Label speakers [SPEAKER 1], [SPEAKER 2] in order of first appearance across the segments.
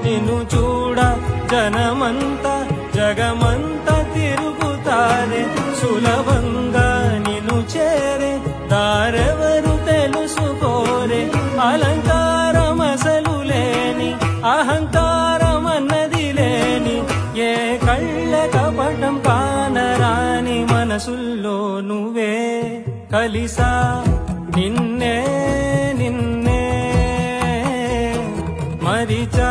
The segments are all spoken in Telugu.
[SPEAKER 1] నిన్ను చూడ జనమంతా జగమంతా తిరుగుతారే, సులభంగా నిన్ను చేరే దారెవరు తెలుసుకోరే. అలంకారం అసలు లేని అహంకారం అన్నది లేని, ఏ కళ్ళ కపటం కానరాని మనసుల్లో నువ్వే కలిసా నిన్నే నిన్నే మరిచా.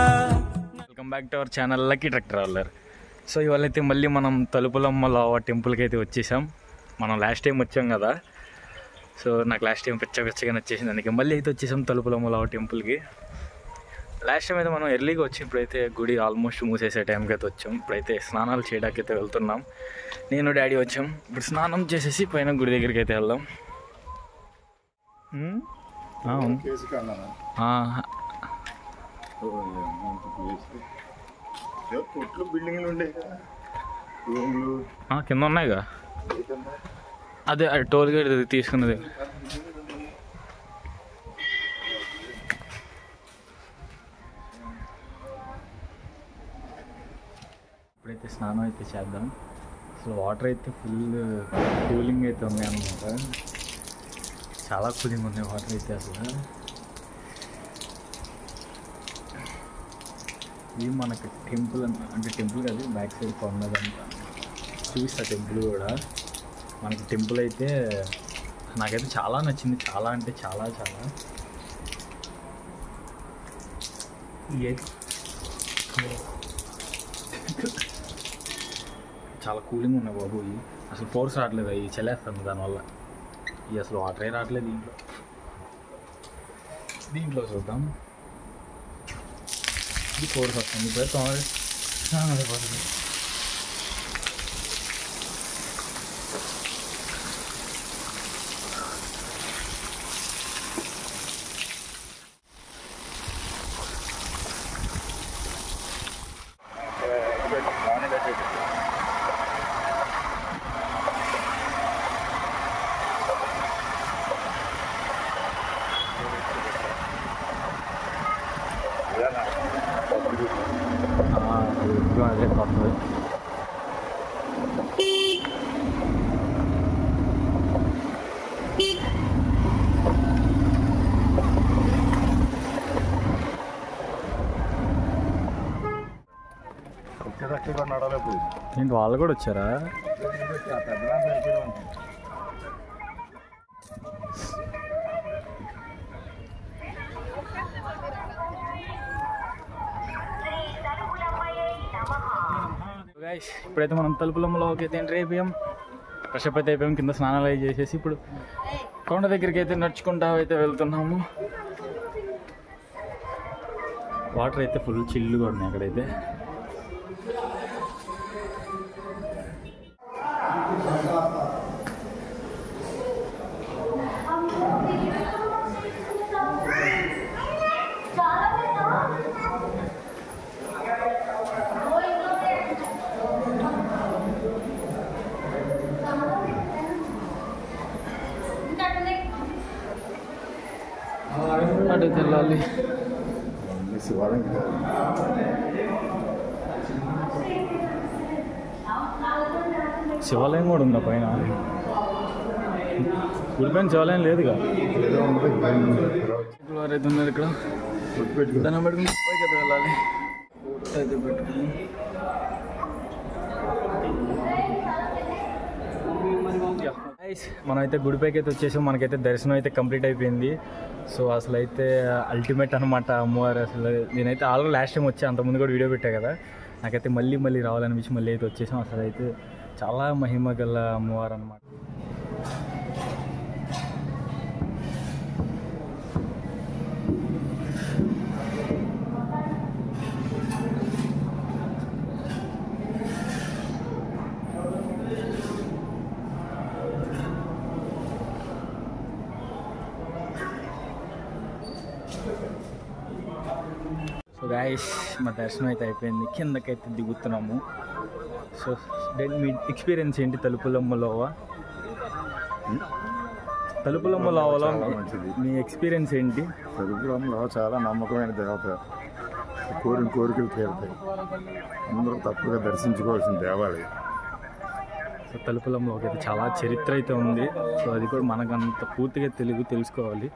[SPEAKER 2] Welcome back to our channel lucky truck traveller. So ఇవాళ అయితే మళ్ళీ మనం తలుపులమ్మ లావా టెంపుల్కి అయితే వచ్చేసాం. మనం లాస్ట్ టైం వచ్చాం కదా, సో నాకు లాస్ట్ టైం పిచ్చగా నచ్చేసింది, అందుకే మళ్ళీ అయితే వచ్చేసాం తలుపులమ్మ లావా టెంపుల్కి. లాస్ట్ టైం అయితే మనం ఎర్లీగా వచ్చి ఇప్పుడైతే గుడి ఆల్మోస్ట్ మూసేసే టైంకి అయితే వచ్చాం. ఇప్పుడైతే స్నానాలు చేయడానికి అయితే వెళ్తున్నాం. నేను డాడీ వచ్చాం. ఇప్పుడు స్నానం చేసేసి పైన గుడి దగ్గరికి అయితే వెళ్దాం. కింద ఉన్నాయిగా, అదే టోల్ గేట్ తీసుకున్నది. ఇప్పుడైతే స్నానం అయితే చేద్దాం. అసలు వాటర్ అయితే ఫుల్ కూలింగ్ అయితే ఉన్నాయి అన్నమాట. చాలా కూలింగ్ ఉన్నాయి వాటర్ అయితే. అసలు ఇది మనకి టెంపుల్ అంటే టెంపుల్ కాదు, బ్యాక్ సైడ్ కొన్నదంతా చూపిస్తా. టెంపుల్ కూడా మనకి టెంపుల్ అయితే నాకైతే చాలా నచ్చింది, చాలా అంటే చాలా చాలా. చాలా కూలింగ్ ఉన్నాయి బాబు. అసలు ఫోర్స్ రావట్లేదు, ఈ చలేస్తుంది దానివల్ల. ఇవి అసలు వాటరే రావట్లేదు దీంట్లో చూద్దాం. ఇది ఫోర్స్ వస్తుంది. ఇప్పుడు పోతుంది. అదే పడుతుంది. ఏంటి వాళ్ళు కూడా వచ్చారా? ఇప్పుడైతే మనం తలుపులమ్మలోకి అయితే ఎంటర్ అయిపోయాం. ఫ్రెష్ అప్ అయితే అయిపోయాం. కింద స్నానాలు అవి చేసేసి ఇప్పుడు కొండ దగ్గరికి అయితే నడుచుకుంటా అయితే వెళ్తున్నాము. వాటర్ అయితే ఫుల్ చిల్లుగా ఉన్నాయి అక్కడైతే. అటు వెళ్ళాలి. శివాలయం కూడా ఉందా పైన? గుడి పైన శివాలయం లేదుగా. అయితే ఉన్నారు ఇక్కడ. దండం పెట్టుకుని పైకి అయితే వెళ్ళాలి. అయితే పెట్టుకుని మనం అయితే గుడిపైకి అయితే వచ్చేసాం. మనకైతే దర్శనం అయితే కంప్లీట్ అయిపోయింది. సో అసలు అయితే అల్టిమేట్ అనమాట అమ్మవారు. అసలు నేనైతే ఆల్రెడీ లాస్ట్ టైం వచ్చి అంతకుముందు కూడా వీడియో పెట్టా కదా, నాకైతే మళ్ళీ రావాలనిపించి మళ్ళీ అయితే వచ్చేసాం. అసలు అయితే చాలా మహిమ గల అమ్మవారు అనమాట. సో గాయస్, మా దర్శనం అయితే అయిపోయింది. కిందకైతే దిగుతున్నాము. సో మీ ఎక్స్పీరియన్స్ ఏంటి తలుపులమ్మ లోవా? తలుపులమ్మ లోవలో మీ ఎక్స్పీరియన్స్ ఏంటి?
[SPEAKER 3] తలుపులమ్మ లోవ చాలా నమ్మకమైన దేవత. కోరిన కోరికలు తీరుతాయి. అందరూ తప్పగా దర్శించుకోవాల్సిన దేవాలయం.
[SPEAKER 2] సో తలుపులంలో అయితే చాలా చరిత్ర అయితే ఉంది. సో అది కూడా మనకు అంత పూర్తిగా తెలుసుకోవాలి.